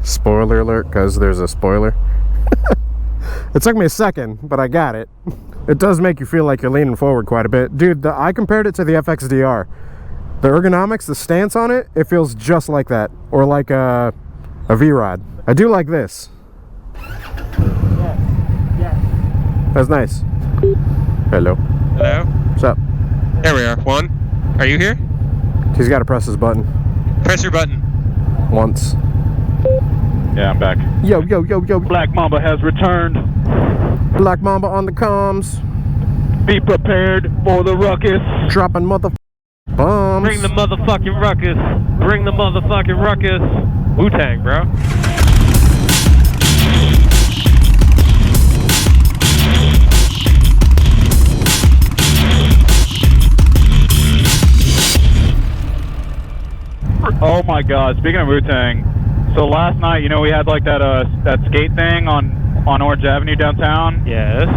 Spoiler alert, because there's a spoiler. It took me a second, but I got it. It does make you feel like you're leaning forward quite a bit. Dude, I compared it to the FXDR. The ergonomics, the stance on it, it feels just like that. Or like a V-Rod. I do like this. Yeah. That's nice. Hello. Hello? What's up? There we are. Juan, are you here? He's got to press his button. Press your button. Once. Yeah, I'm back. Yo, yo, yo, yo. Black Mamba has returned. Black Mamba on the comms. Be prepared for the ruckus. Dropping mother bombs. Bring the motherfucking ruckus. Bring the motherfucking ruckus. Wu-Tang, bro. Oh my god, speaking of Wu-Tang, so last night, you know, we had like that skate thing on Orange Avenue downtown? Yes.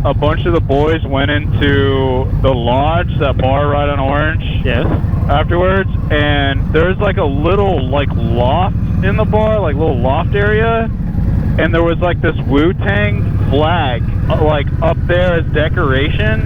A bunch of the boys went into the lodge, that bar right on Orange. Yes. Afterwards, and there's like a little like loft in the bar, like little loft area, and there was like this Wu-Tang flag like up there as decorations,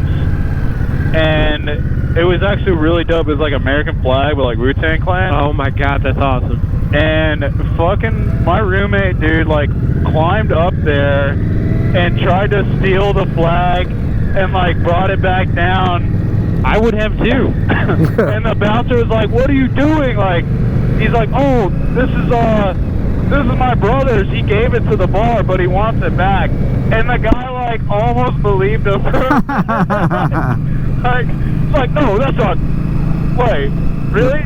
and it was actually really dope. It was like American flag with like Wu-Tang Clan. Oh my god, that's awesome. And fucking my roommate, dude, like climbed up there and tried to steal the flag and like brought it back down. I would have too. And the bouncer was like, "What are you doing?" Like, he's like, "Oh, this is my brother's. He gave it to the bar, but he wants it back." And the guy like almost believed him. like, no, that's not. Wait, really?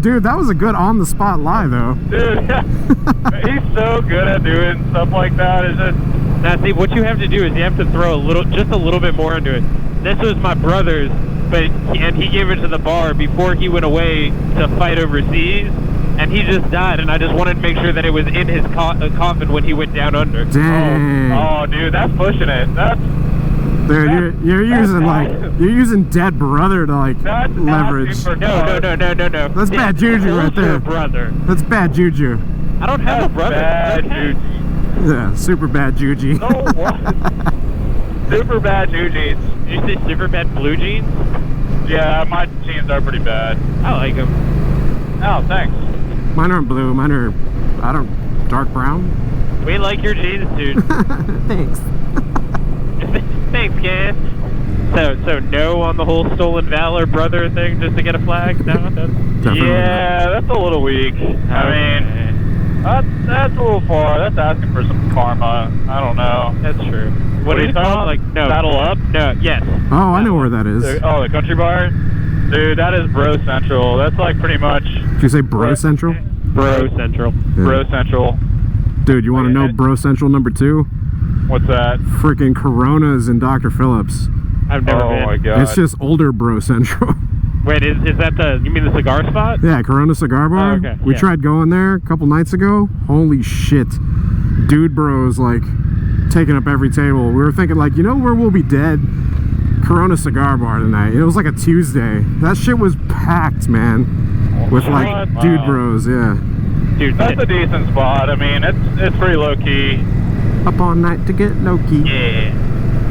Dude, that was a good on-the-spot lie, though. Dude, yeah. He's so good at doing stuff like that. It's just. Now, see, what you have to do is you have to throw just a little bit more into it. This was my brother's, and he gave it to the bar before he went away to fight overseas, and he just died, and I just wanted to make sure that it was in his coffin when he went down under. Dang. Oh, dude, that's pushing it. Dude, you're using dead brother to like leverage. No. That's bad juju right there. Brother. That's bad juju. I don't have a brother. Bad juju. Yeah, super bad juju. Oh, what? Super bad blue jeans. Did you say super bad blue jeans? Yeah, my jeans are pretty bad. I like them. Oh, thanks. Mine aren't blue. Mine are, dark brown. We like your jeans, dude. Thanks. Thanks, guys. So no on the whole stolen valor brother thing just to get a flag? No, yeah, that's a little weak. I mean, that's a little far. That's asking for some karma. I don't know. That's true. What are you called? Like, no. Saddle Up? No, yes. Oh, I know where that is. The country bar? Dude, that is Bro Central. That's like pretty much... Did you say Bro Central? Bro Central. Yeah. Bro Central. Dude, you want to know Bro Central number 2? What's that? Freaking Coronas and Dr. Phillips. I've never been. Oh my god. It's just older Bro Central. Wait, is that you mean the cigar spot? Yeah, Corona Cigar Bar. Oh, okay. We tried going there a couple nights ago. Holy shit. Dude bros like taking up every table. We were thinking like, you know where we'll be dead? Corona Cigar Bar tonight. It was like a Tuesday. That shit was packed, man. With like dude bros, yeah. Dude, that's a decent spot. I mean, it's pretty low key. Up all night to get low key. Yeah.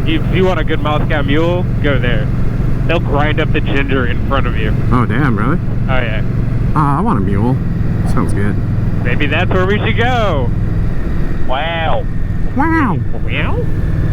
If you want a good Moscow Mule, go there. They'll grind up the ginger in front of you. Oh damn, really? Oh yeah. I want a mule. Sounds good. Maybe that's where we should go. Wow. Wow. Well?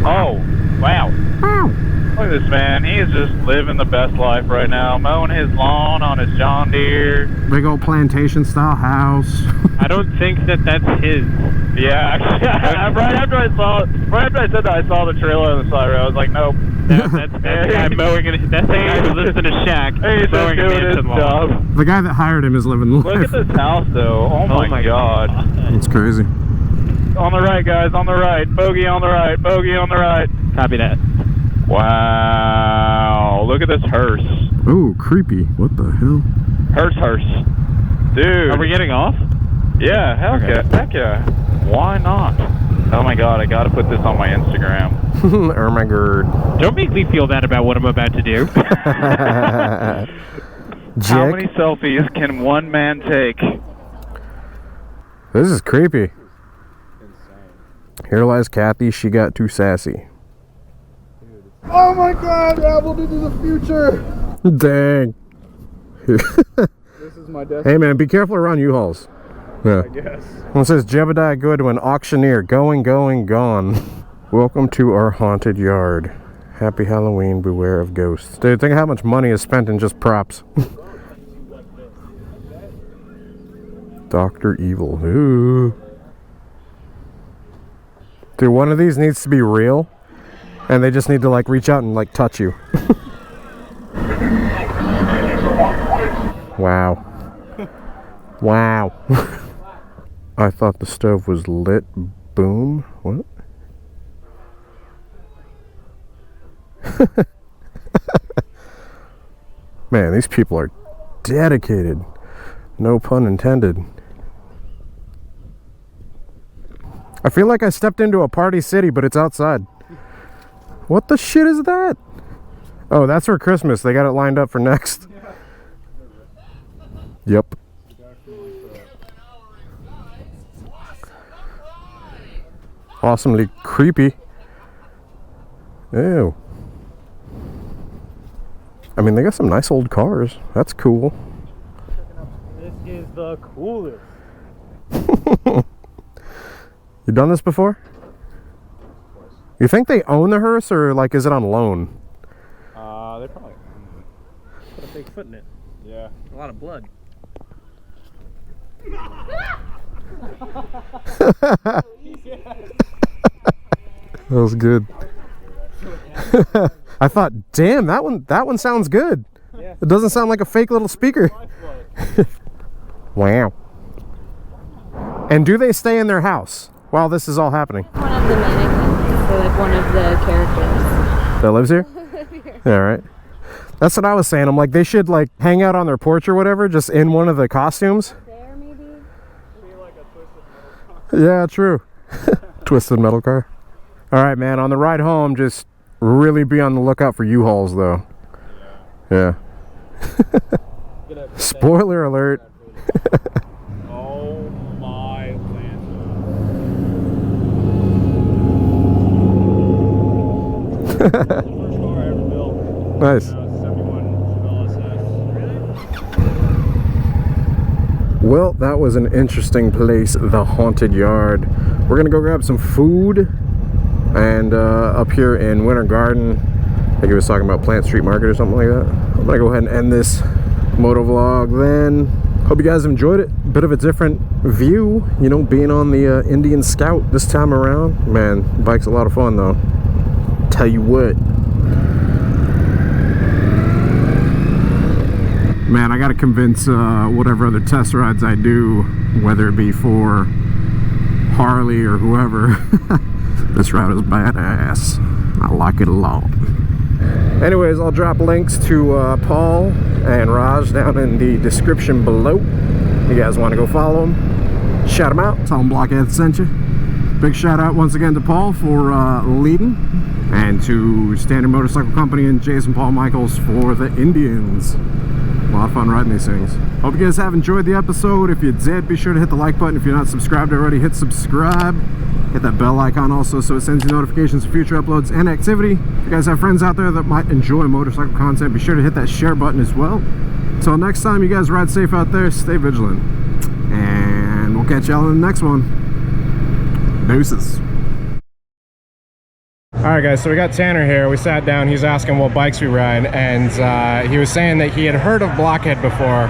Oh, wow. Wow. Look at this man. He is just living the best life right now. Mowing his lawn on his John Deere. Big old plantation style house. I don't think that's his. Yeah, actually, right after I said that, I saw the trailer on the side road. I was like, nope. That's the guy mowing it. That's the guy who lives in a shack. He's just doing his job. The guy that hired him is living the life. Look at this house, though. Oh my god. It's crazy. On the right, guys. On the right. Bogey on the right. Bogey on the right. Copy that. Wow. Look at this hearse. Oh, creepy. What the hell? Hearse. Dude. Are we getting off? Yeah, heck yeah. Why not? Oh my god, I gotta put this on my Instagram. Oh my god. Don't make me feel bad about what I'm about to do. How many selfies can one man take? This is creepy. Here lies Kathy. She got too sassy. Oh my God, traveled into the future. Dang. This is my desk. Hey man, be careful around U-Hauls. Yeah. I guess. One says Jebediah Goodwin, auctioneer, going, gone. Welcome to our haunted yard. Happy Halloween, beware of ghosts. Dude, think of how much money is spent in just props. Dr. Evil. Ooh. Dude, one of these needs to be real, and they just need to like reach out and like touch you. Wow. Wow. I thought the stove was lit. Boom. What? Man, these people are dedicated. No pun intended. I feel like I stepped into a party city, but it's outside. What the shit is that? Oh, that's for Christmas. They got it lined up for next. Yep. Awesomely creepy. Ew. I mean, they got some nice old cars. That's cool. This is the coolest. You done this before? You think they own the hearse, or like is it on loan? They probably Put a big foot in it. yeah. A lot of blood. That was good. I thought, damn, that one sounds good. Yeah. It doesn't sound like a fake little speaker. Wow. And do they stay in their house while this is all happening? One of the mannequins, so like one of the characters. That lives here? Yeah, right. That's what I was saying. I'm like, they should like hang out on their porch or whatever, just in one of the costumes. There, maybe? Yeah, true. Twisted metal car. All right, man. On the ride home, just really be on the lookout for U-Hauls, though. Yeah. Spoiler alert. Oh my land. The first car I ever built. Nice. 71 LSS. Well, that was an interesting place, the haunted yard. We're gonna go grab some food, and up here in Winter Garden, I think he was talking about Plant Street Market or something like that. I'm gonna go ahead and end this moto vlog then. Hope you guys enjoyed it. Bit of a different view, you know, being on the Indian Scout this time around. Man, bike's a lot of fun though. Tell you what. Man, I gotta convince whatever other test rides I do, whether it be for Harley or whoever, this ride is badass. I like it a lot. Anyways, I'll drop links to Paul and Raj down in the description below. You guys want to go follow them, shout them out, tell them Blockhead sent you. Big shout out once again to Paul for leading, and to Standard Motorcycle Company and Jason Paul Michaels for the Indians. A lot of fun riding these things. Hope you guys have enjoyed the episode. If you did, be sure to hit the like button. If you're not subscribed already, hit subscribe. Hit that bell icon also so it sends you notifications for future uploads and activity. If you guys have friends out there that might enjoy motorcycle content, be sure to hit that share button as well. Until next time, you guys ride safe out there, stay vigilant. And we'll catch y'all in the next one. Deuces. Alright guys, so we got Tanner here. We sat down, he's asking what bikes we ride, and he was saying that he had heard of Blockhead before.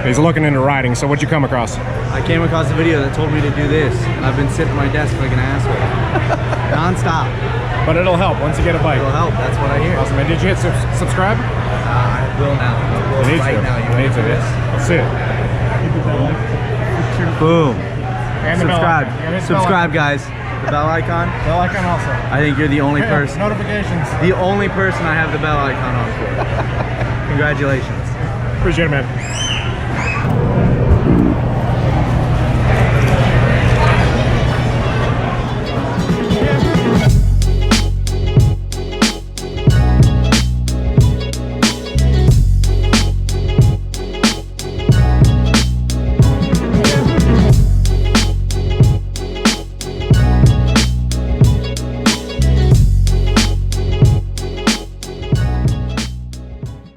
He's looking into riding, so what'd you come across? I came across a video that told me to do this, and I've been sitting at my desk like an asshole. Non-stop. But it'll help once you get a bike. It'll help, that's what I hear. Awesome, and did you hit subscribe? I will now. I will You need right to. now. You need to, this? Let's see it. Boom. And the bell Subscribe. icon. Yeah, Subscribe, guys. The bell icon. Bell icon also. I think you're the only person. Notifications. The only person I have the bell icon on for. Congratulations. Appreciate it, man.